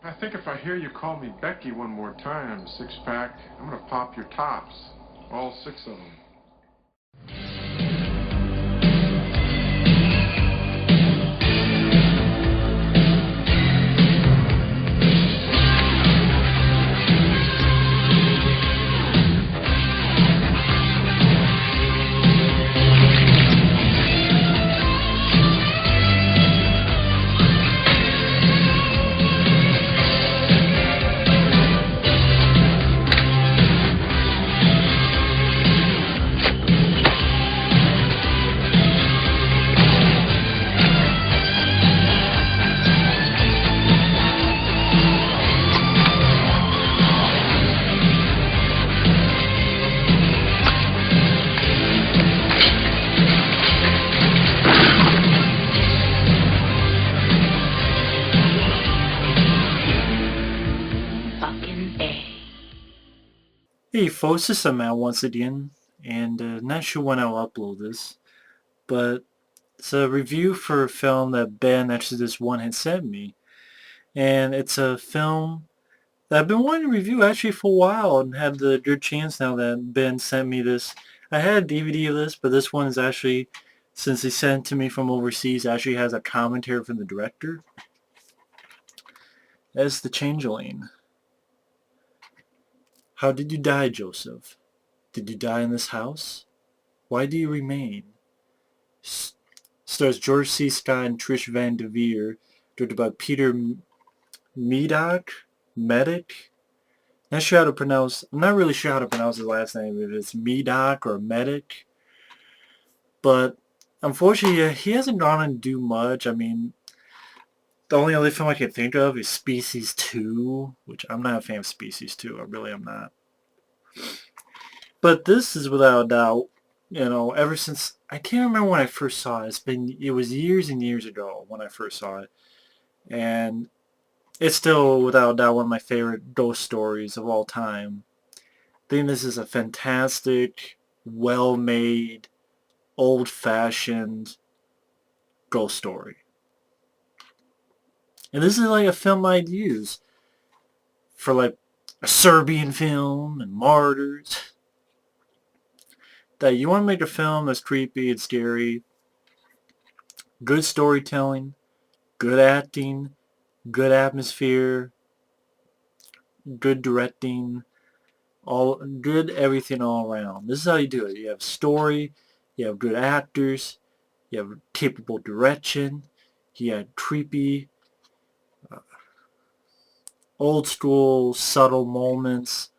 I think if I hear you call me Becky one more time, six-pack, I'm gonna pop your tops. All six of them. Hey folks, this is Matt once again, and not sure when I'll upload this, but it's a review for a film that Ben actually this one had sent me, and it's a film that I've been wanting to review actually for a while, and had the good chance now that Ben sent me this. I had a DVD of this, but this one is actually, since he sent it to me from overseas, actually has a commentary from the director. That's The Changeling. How did you die, Joseph? Did you die in this house? Why do you remain? Stars George C. Scott and Trish Van Devere, directed by Peter Medak. Medak. Not sure how to pronounce. I'm not really sure how to pronounce his last name. If it's Medak or Medak, but unfortunately, he hasn't gone on to do much. I mean, the only other film I can think of is Species 2, which I'm not a fan of Species 2. I really am not. But this is without a doubt, ever since I can't remember when I first saw it. It was years and years ago when I first saw it, and it's still without a doubt one of my favorite ghost stories of all time. I think this is a fantastic, well-made, old-fashioned ghost story, and this is like a film I'd use for like a Serbian film and Martyrs. That you want to make a film that's creepy and scary, good storytelling, good acting, good atmosphere, good directing, all good everything all around. This is how you do it. You have story, you have good actors, you have capable direction, you have creepy, uh, old school, subtle moments,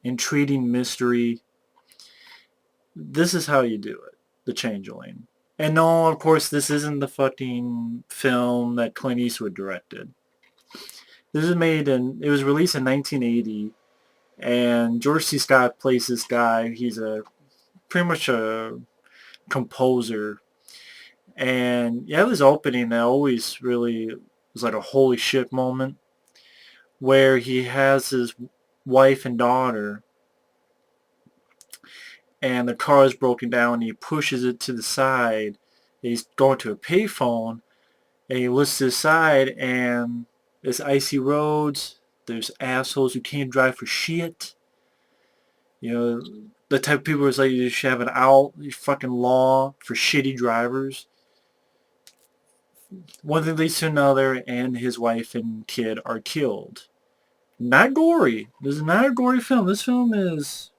intriguing mystery. This is how you do it. The Changeling. And no, of course, this isn't the fucking film that Clint Eastwood directed. This is it was released in 1980, and George C. Scott plays this guy. He's pretty much a composer, and you have this opening that always really was like a holy shit moment, where he has his wife and daughter, and the car is broken down, and he pushes it to the side. He's going to a payphone, and he looks to the side, and there's icy roads, there's assholes who can't drive for shit. The type of people who's like, you should have an fucking law for shitty drivers. One thing leads to another, and his wife and kid are killed. Not gory. This is not a gory film. This film is,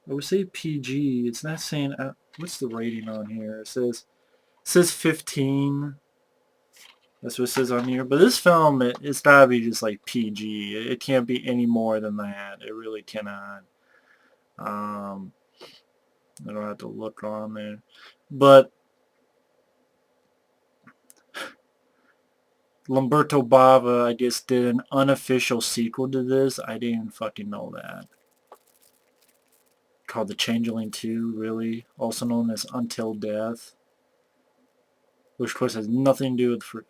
I would say PG. It's not saying, what's the rating on here? It says 15. That's what it says on here. But this film, it's gotta be just like PG. It can't be any more than that. It really cannot. I don't have to look on there. But Lamberto Bava, I guess, did an unofficial sequel to this. I didn't fucking know that. Called The Changeling 2, really. Also known as Until Death. Which, of course, has nothing to do with...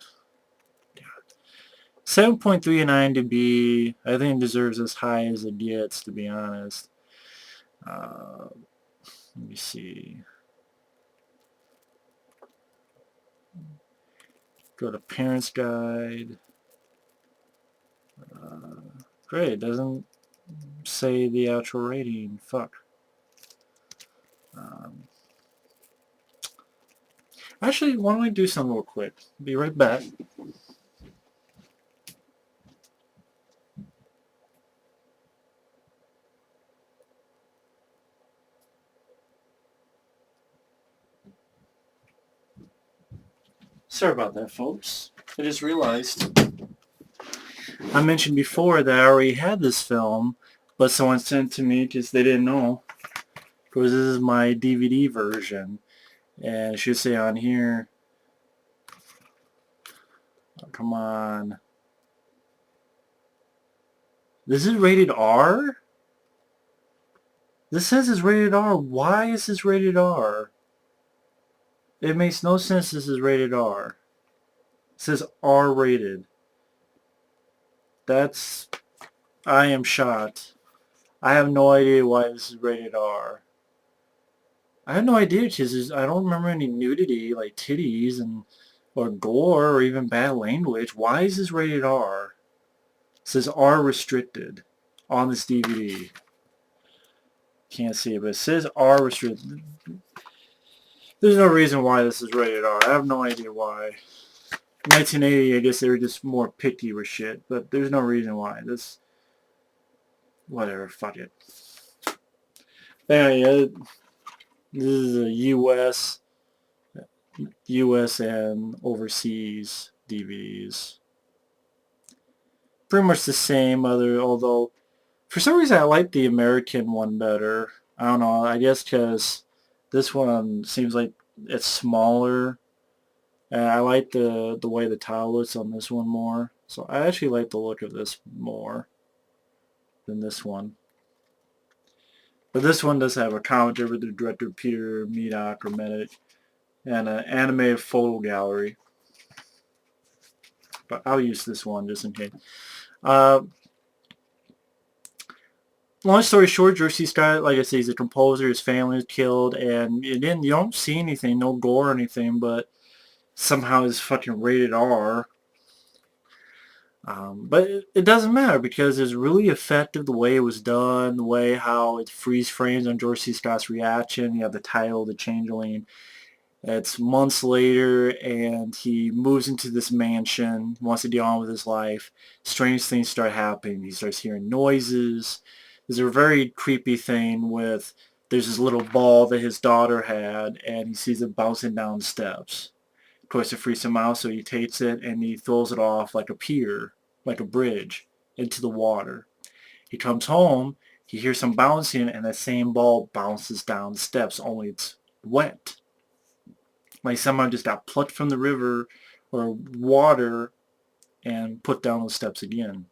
7.3 in IMDb. I think it deserves as high as it gets, to be honest. Let me see. Go to Parents Guide. Great, it doesn't say the actual rating. Fuck. Actually, why don't I do something real quick? Be right back. Sorry about that, folks. I just realized I mentioned before that I already had this film, but someone sent it to me because they didn't know. Because this is my DVD version. And it should say on here, oh, come on. This is rated R? This says it's rated R. Why is this rated R? It makes no sense this is rated R. It says R rated. I am shocked. I have no idea why this is rated R. I have no idea because I don't remember any nudity, like titties and or gore or even bad language. Why is this rated R? It says R restricted on this DVD. Can't see it, but it says R restricted. There's no reason why this is rated R. I have no idea why. 1980, I guess they were just more picky with shit, but there's no reason why. Whatever, fuck it. Anyway, this is a U.S. and overseas DVDs. Pretty much the same, although for some reason I like the American one better. I don't know, I guess because this one seems like it's smaller. And I like the way the tile looks on this one more. So I actually like the look of this more than this one. But this one does have a commentary with the director Peter Medak and an animated photo gallery. But I'll use this one just in case. Long story short, Jersey Scott, like I say, he's a composer. His family was killed, and you don't see anything, no gore or anything, but somehow it's fucking rated R. But it doesn't matter because it's really effective the way it was done, the way how it freeze frames on George C. Scott's reaction. You have the title, The Changeling. It's months later, and he moves into this mansion, wants to get on with his life. Strange things start happening. He starts hearing noises. There's a very creepy thing with, there's this little ball that his daughter had, and he sees it bouncing down the steps. Of course, it freaks him out, so he takes it and he throws it off like a pier, like a bridge, into the water. He comes home, he hears some bouncing, and that same ball bounces down the steps, only it's wet. Like someone just got plucked from the river or water and put down those steps again.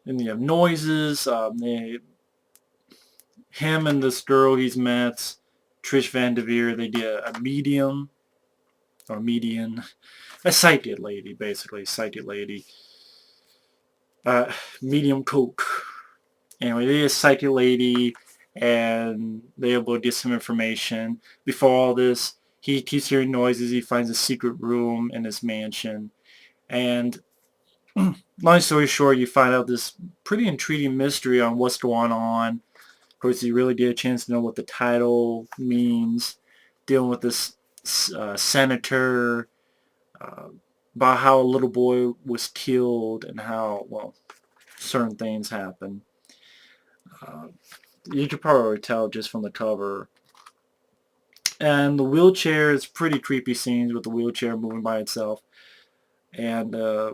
And you have noises. Him and this girl he's met, Trish Van Devere, they did a medium, or median, a sighted lady, basically, sighted lady. Medium coke. Anyway, they did a sighted lady, and they able to get some information. Before all this, he keeps hearing noises. He finds a secret room in his mansion. And long story short, you find out this pretty intriguing mystery on what's going on. Of course, you really get a chance to know what the title means, dealing with this senator, about how a little boy was killed and how, well, certain things happen. You could probably tell just from the cover. And the wheelchair is pretty creepy scenes with the wheelchair moving by itself. And I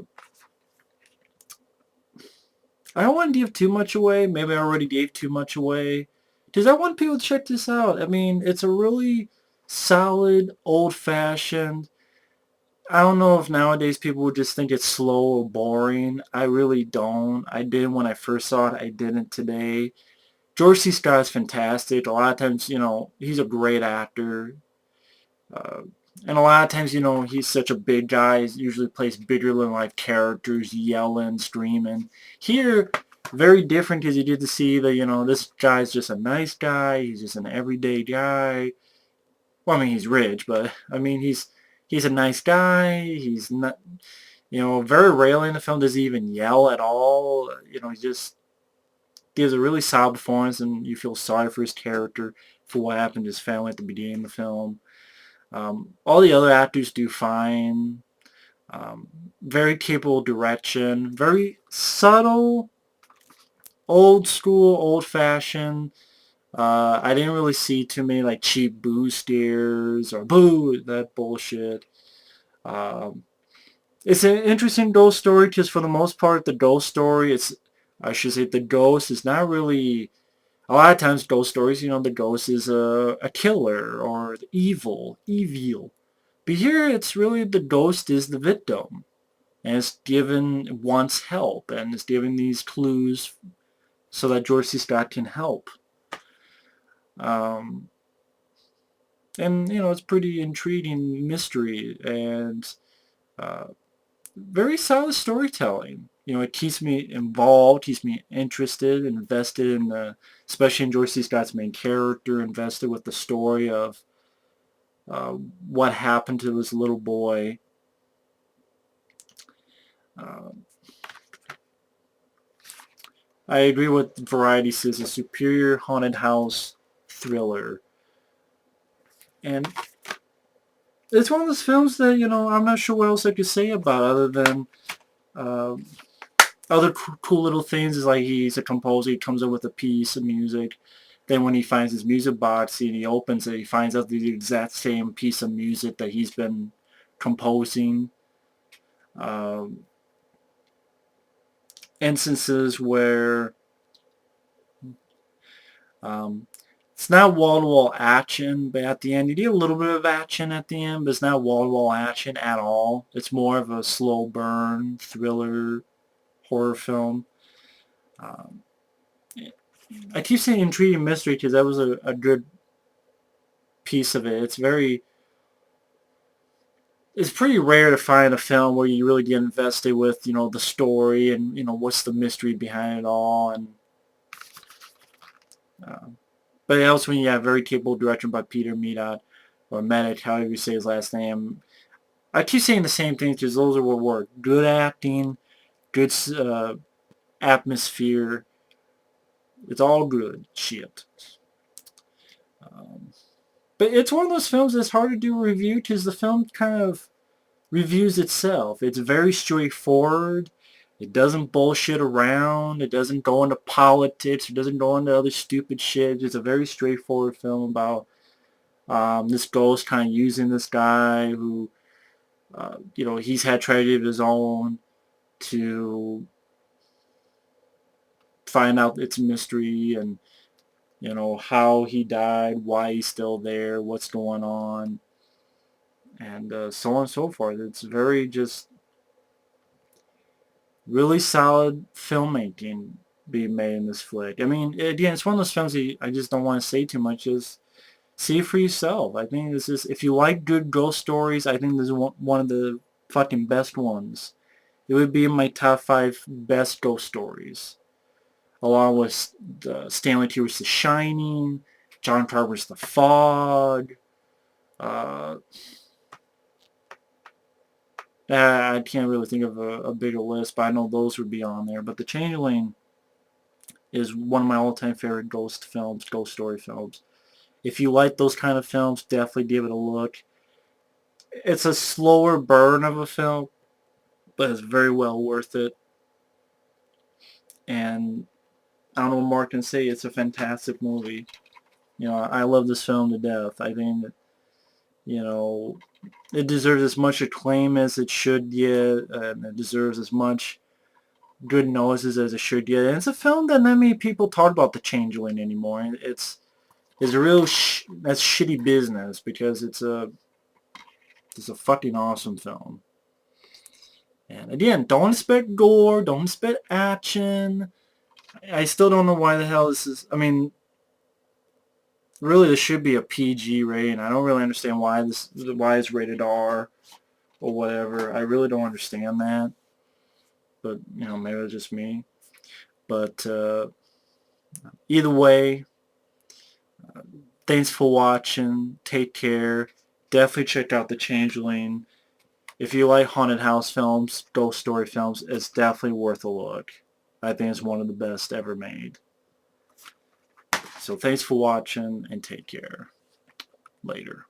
don't want to give too much away. Maybe I already gave too much away. Because I want people to check this out. I mean, it's a really solid, old-fashioned. I don't know if nowadays people would just think it's slow or boring. I really don't. I didn't when I first saw it. I didn't today. George C. Scott is fantastic. A lot of times, he's a great actor. And a lot of times, he's such a big guy. He usually plays bigger than life characters, yelling, screaming. Here, very different because you get to see that, this guy's just a nice guy. He's just an everyday guy. Well, I mean, he's rich, but, I mean, he's a nice guy. He's not, Very rarely in the film does he even yell at all. He just gives a really solid performance, and you feel sorry for his character, for what happened to his family at the beginning of the film. All the other actors do fine. Um, Very capable direction. Very subtle, old school, old fashioned. I didn't really see too many like cheap boo stares or boo, that bullshit. Um, it's an interesting ghost story because for the most part, the ghost story, I should say the ghost is not really, a lot of times ghost stories, the ghost is a killer or evil. But here it's really the ghost is the victim and wants help and is giving these clues so that George C. Scott can help. Um, and it's pretty intriguing mystery and uh, very solid storytelling. It keeps me involved, keeps me interested, invested in especially in George C. Scott's main character, invested with the story of uh, what happened to this little boy. Uh, I agree with Variety says a superior haunted house thriller. And it's one of those films that, I'm not sure what else I could say about other than uh, other cool little things is like he's a composer. He comes up with a piece of music. Then when he finds his music box and he opens it, he finds out the exact same piece of music that he's been composing. Um, Instances where um, it's not wall-to-wall action, but at the end you get a little bit of action at the end, but it's not wall-to-wall action at all. It's more of a slow burn thriller horror film. Um, I keep saying intriguing mystery because that was a good piece of it. It's pretty rare to find a film where you really get invested with, the story and, what's the mystery behind it all. And uh, but else when you have very capable direction by Peter Medak, or Medak, however you say his last name. I keep saying the same things because those are what work. Good acting, good atmosphere. It's all good shit. Um, but it's one of those films that's hard to do a review because the film kind of reviews itself. It's very straightforward. It doesn't bullshit around. It doesn't go into politics. It doesn't go into other stupid shit. It's a very straightforward film about this ghost kind of using this guy who, he's had tragedy of his own to find out its mystery and, how he died, why he's still there, what's going on, and so on and so forth. It's very just really solid filmmaking being made in this flick. I mean, again, it's one of those films that I just don't want to say too much. Just see it for yourself. I think this is, if you like good ghost stories, I think this is one of the fucking best ones. It would be in my top 5 best ghost stories, along with the Stanley Kubrick's The Shining, John Carpenter's The Fog. Uh, I can't really think of a bigger list, but I know those would be on there. But The Changeling is one of my all-time favorite ghost films, ghost story films. If you like those kind of films, definitely give it a look. It's a slower burn of a film, but it's very well worth it. And I don't know what more can say. It's a fantastic movie. I love this film to death. I think that, it deserves as much acclaim as it should get, and it deserves as much good noses as it should get. And it's a film that not many people talk about The Changeling anymore. It's a real that's shitty business because it's a fucking awesome film. And again, don't expect gore, don't expect action. I still don't know why the hell this is. I mean, really, this should be a PG rating. I don't really understand why it's rated R or whatever. I really don't understand that. But maybe it's just me. But either way, thanks for watching. Take care. Definitely check out The Changeling. If you like haunted house films, ghost story films, it's definitely worth a look. I think it's one of the best ever made. So thanks for watching and take care. Later.